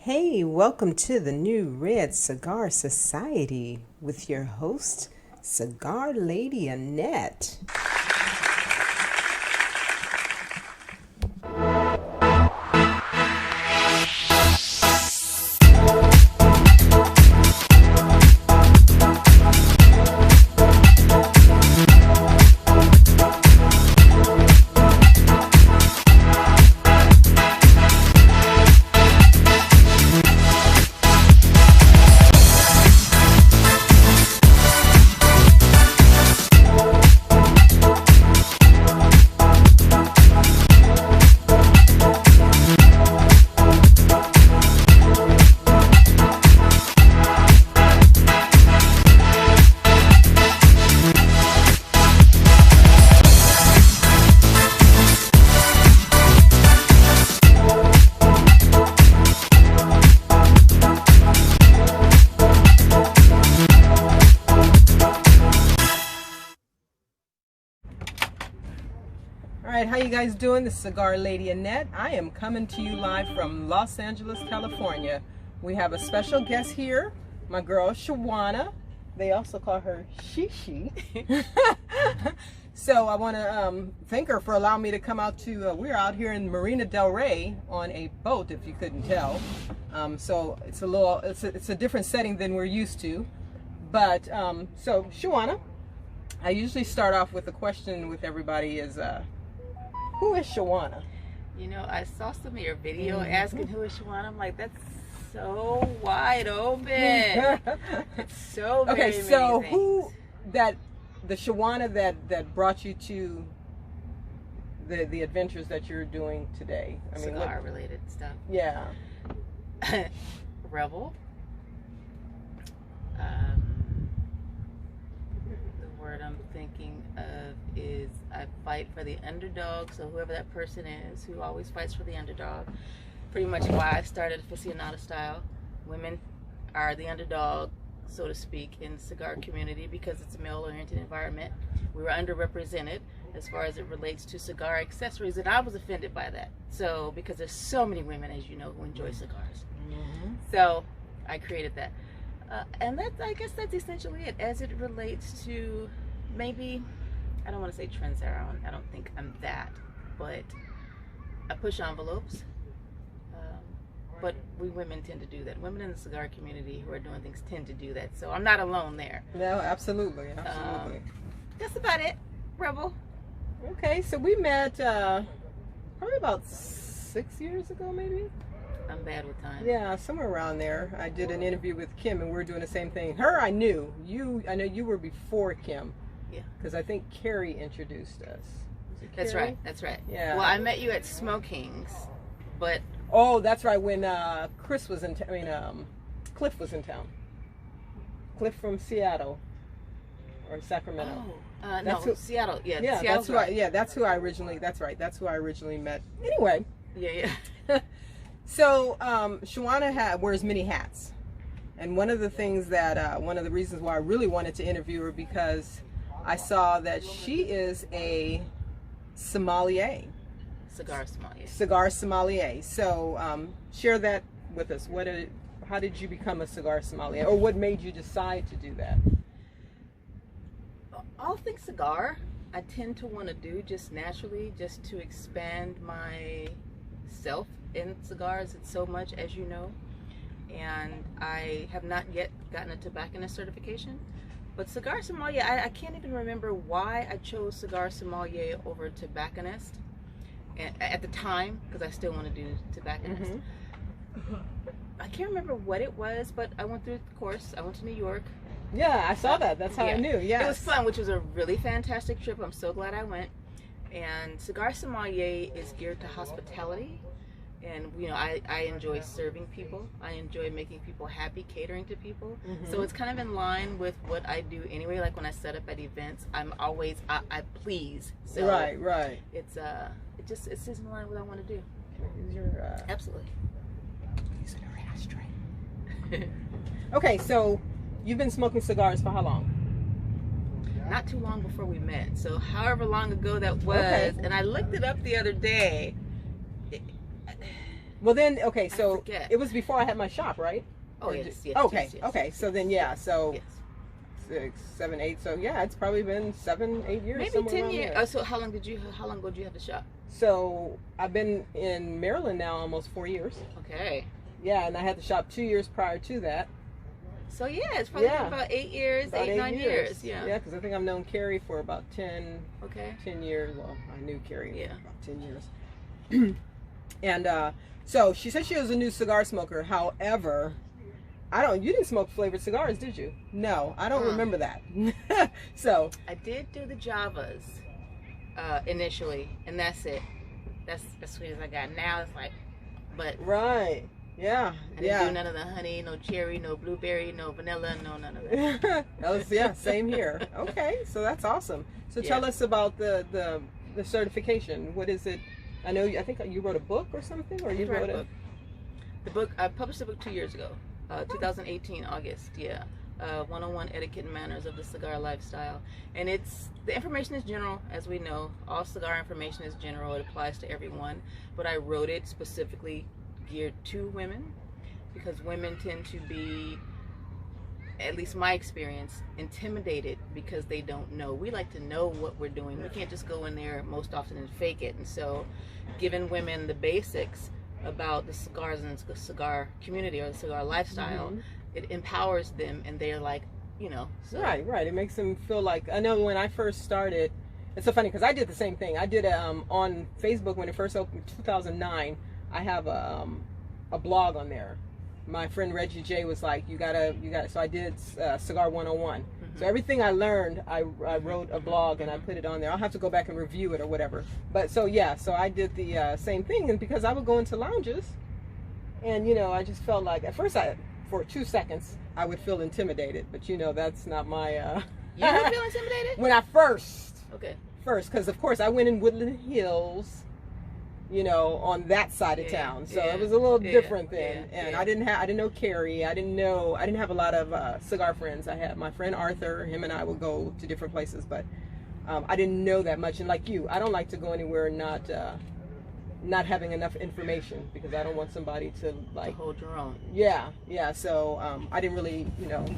Hey, welcome to the New Red Cigar Society with your host, Cigar Lady Annette. All right, how you guys doing? This is Cigar Lady Annette. I am coming to you live from Los Angeles, California. We have a special guest here, my girl Shawana. They also call her Shishi. So I want to thank her for allowing me to come out to, we're out here in Marina del Rey on a boat, if you couldn't tell. So it's a different setting than we're used to. But, so Shawana, I usually start off with a question with everybody is, who is Shawana? You know, I saw some of your video asking who is Shawana. I'm like, that's so wide open. It's so very okay, so many who the Shawana that brought you to the adventures that you're doing today? I mean, cigar related stuff. Yeah. Rebel. The word I'm thinking of is I fight for the underdog. So whoever that person is who always fights for the underdog. Pretty much why I started Aficionada Style. Women are the underdog, so to speak, in the cigar community because it's a male-oriented environment. We were underrepresented as far as it relates to cigar accessories, and I was offended by that. So because there's so many women, as you know, who enjoy cigars. So I created that. And I guess that's essentially it as it relates to maybe, I don't want to say trendsetter, I don't think I'm that, but I push envelopes. But we women tend to do that. Women in the cigar community who are doing things tend to do that. So I'm not alone there. No, absolutely. That's about it, Rebel. Okay, so we met probably about 6 years ago, maybe? I'm bad with time. Yeah, somewhere around there. I did an interview with Kim, and we were doing the same thing. Her, I knew. I know you were before Kim. Yeah. Because I think Carrie introduced us. That's right. That's right. Yeah. Well, I met you at Smoking's, but. Oh, that's right. When Chris was in Cliff was in town. Cliff from Seattle or Sacramento. Oh, no, Seattle. Yeah. Yeah, that's who. That's who I originally. That's right. That's who I originally met. Anyway. Yeah. So, Shawana wears many hats. And one of the things that, one of the reasons why I really wanted to interview her because I saw that she is a sommelier. Cigar sommelier. Cigar sommelier. So, share that with us. How did you become a cigar sommelier? Or what made you decide to do that? All things cigar, I tend to want to do just naturally, just to expand myself in cigars. It's so much, as you know, and I have not yet gotten a tobacconist certification, but cigar sommelier, I can't even remember why I chose cigar sommelier over tobacconist at the time, because I still want to do tobacconist. I can't remember what it was, but I went through the course. I went to New York. Yeah, I saw that. That's how I knew. Yeah, it was fun, which was a really fantastic trip. I'm so glad I went. And cigar sommelier is geared to hospitality. And, you know, I enjoy serving people. I enjoy making people happy, catering to people. So it's kind of in line with what I do anyway. Like when I set up at events, I'm always, I please. So right. It's it's in line with what I want to do. Is your, Absolutely. Using her ashtray. Okay, so you've been smoking cigars for how long? Not too long before we met. So however long ago that was. Okay. And I looked it up the other day. Well then, okay, so forget. it was before I had my shop, right? Oh yes, yes. Okay, yes, okay. yes, So then, yeah. So yes. 6, 7, 8. So yeah, it's probably been 7, 8 years. Maybe 10 years. Oh, so how long ago did you have the shop? So I've been in Maryland now almost 4 years. Okay. Yeah, and I had the shop 2 years prior to that. So yeah, it's probably been about 8 years, about 9 years. Yeah. Yeah, because I think I've known Carrie for about 10. Okay. 10 years. Well, I knew Carrie for about 10 years. And so she said she was a new cigar smoker. However, you didn't smoke flavored cigars, did you? No, I don't remember that. So I did do the Javas initially, and that's it. That's as sweet as I got. Now it's like, but right, yeah, I didn't do none of the honey, no cherry, no blueberry, no vanilla, no none of that. That was same here. Okay, so that's awesome. So tell us about the certification. What is it? I think you wrote a book or something, or you wrote a book. The book, I published the book 2 years ago, 2018 August. Yeah. 101 Etiquette and Manners of the Cigar Lifestyle. And the information is general, as we know. All cigar information is general. It applies to everyone. But I wrote it specifically geared to women, because women tend to be, at least my experience, intimidated because they don't know. We like to know what we're doing. We can't just go in there most often and fake it. And so giving women the basics about the cigars and the cigar community or the cigar lifestyle, it empowers them, and they're like, so. Right. It makes them feel like, I know when I first started, it's so funny because I did the same thing. I did on Facebook when it first opened, 2009. I have a blog on there. My friend Reggie J was like, you gotta. So I did Cigar 101. So everything I learned, I wrote a blog and I put it on there. I'll have to go back and review it or whatever. But so I did the same thing, and because I would go into lounges, and I just felt like at first for 2 seconds I would feel intimidated, but that's not my. You would feel intimidated when I first. Okay. Because of course I went in Woodland Hills, on that side of town. So it was a little different then. And I didn't know Carrie. I didn't have a lot of cigar friends. I had my friend Arthur. Him and I would go to different places, but I didn't know that much. And like you, I don't like to go anywhere not having enough information, because I don't want somebody to hold your own. Yeah. So I didn't really,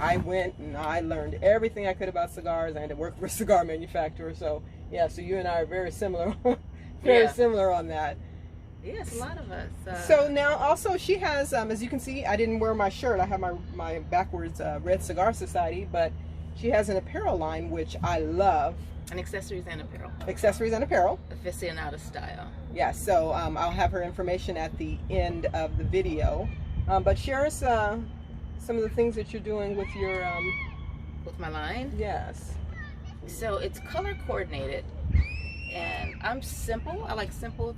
I went and I learned everything I could about cigars. I had to work for a cigar manufacturer. So so you and I are very similar. Very similar on that. Yes, a lot of us. So now also she has, as you can see, I didn't wear my shirt. I have my backwards Red Cigar Society, but she has an apparel line, which I love. And accessories and apparel. Accessories and apparel. Aficionada Style. Yeah, so I'll have her information at the end of the video. But share us some of the things that you're doing with your... with my line? Yes. So it's color coordinated. And I'm simple. I like simple,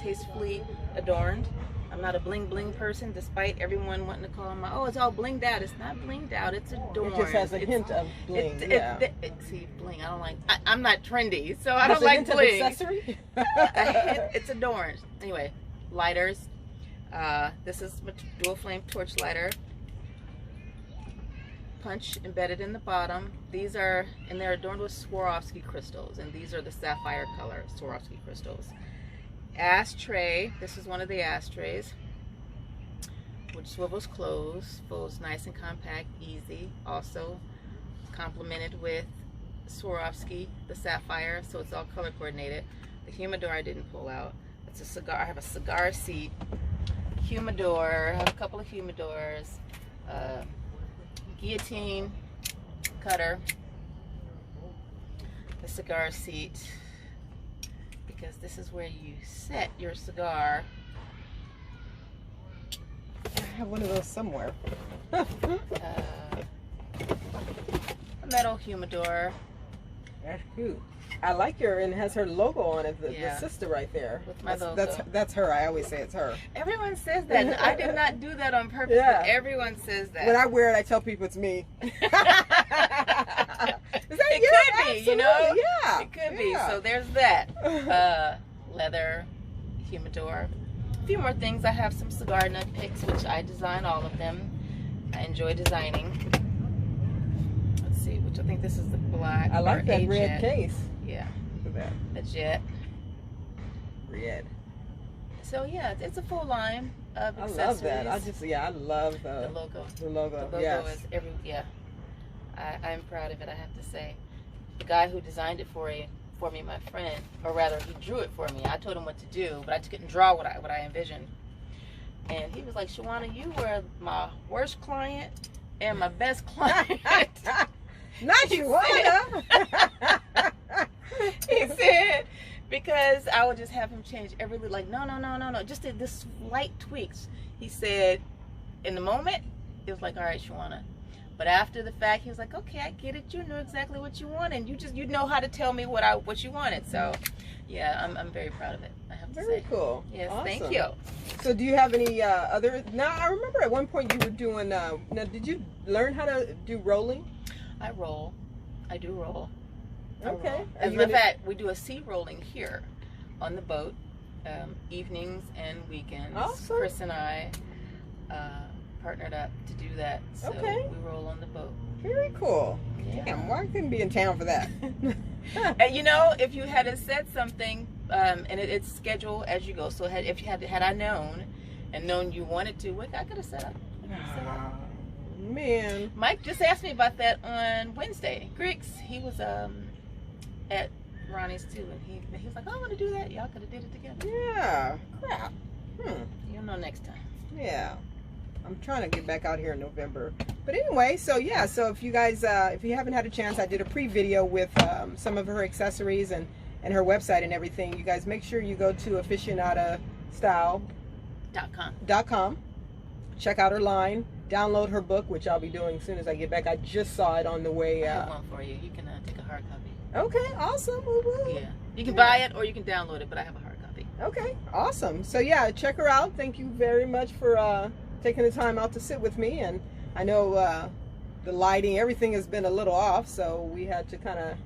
tastefully adorned. I'm not a bling bling person, despite everyone wanting to call me, it's all blinged out. It's not blinged out. It's adorned. It just has a hint of bling. See, bling. I don't like. I'm not trendy, so I don't like bling. Accessory? It's adorned. Anyway, lighters. This is my dual flame torch lighter. Punch embedded in the bottom. They're adorned with Swarovski crystals, and these are the sapphire color Swarovski crystals. Ashtray. This is one of the ashtrays, which swivels closed, folds nice and compact, easy. Also complemented with Swarovski, the sapphire, so it's all color coordinated. The humidor I didn't pull out. It's a cigar. I have a cigar seat, humidor. I have a couple of humidors. Guillotine cutter, the cigar seat, because this is where you set your cigar. I have one of those somewhere. A metal humidor. That's cute. I like her, and it has her logo on it, the sister right there. With my logo. That's her. I always say it's her. Everyone says that. I did not do that on purpose, but everyone says that. When I wear it, I tell people it's me. It could be, Yeah. It could be. So there's that. Leather humidor. A few more things. I have some cigar nut picks, which I design all of them. I enjoy designing. Let's see, which I think this is the black. I like that red case. Yeah. Look at that. A jet. Red. So yeah, it's a full line of I accessories. love that. I love the logo. The logo. The logo Yes. is I'm proud of it, I have to say. The guy who designed it for me, my friend, or rather, he drew it for me. I told him what to do, but I just couldn't draw what I envisioned. And he was like, Shawana, you were my worst client and my best client. Not Shawana. He said, because I would just have him change every little, like, no, just this slight tweaks. He said, in the moment, it was like, all right, Shawana. But after the fact, he was like, okay, I get it. You knew exactly what you wanted. You know how to tell me what you wanted. So, yeah, I'm very proud of it, I have to say. Very cool. Yes, Awesome. thank you. So do you have any other, now I remember at one point you were doing, now did you learn how to do rolling? I roll. I do roll. Okay. As a matter of fact, we do a sea rolling here on the boat, evenings and weekends. Awesome. Chris and I partnered up to do that. So Okay. we roll on the boat. Very cool. Yeah. Damn, why couldn't be in town for that? And you know, if you had said something, and it's scheduled as you go. So had I known you wanted to, I could have set up. Man. Mike just asked me about that on Wednesday. Griggs, he was at Ronnie's too, and he was like, I want to do that. Y'all could have did it together. Yeah. Crap. You'll know next time. Yeah. I'm trying to get back out here in November. But anyway, so yeah, so if you guys, if you haven't had a chance, I did a pre-video with some of her accessories and her website and everything. You guys make sure you go to aficionadastyle.com. Check out her line. Download her book, which I'll be doing as soon as I get back. I just saw it on the way. I have one for you. You can take a hard copy. Okay, awesome. Woo-woo. Yeah. You can buy it or you can download it, but I have a hard copy. Okay, awesome. So yeah, check her out. Thank you very much for taking the time out to sit with me. And I know the lighting, everything has been a little off, so we had to kind of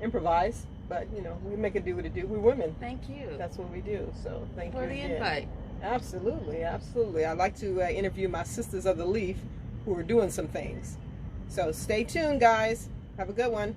improvise. But you know, we make it do what it do. We're women. Thank you. That's what we do. So thank you for the again. invite. Absolutely, absolutely. I'd like to interview my sisters of the Leaf who are doing some things. So stay tuned, guys. Have a good one.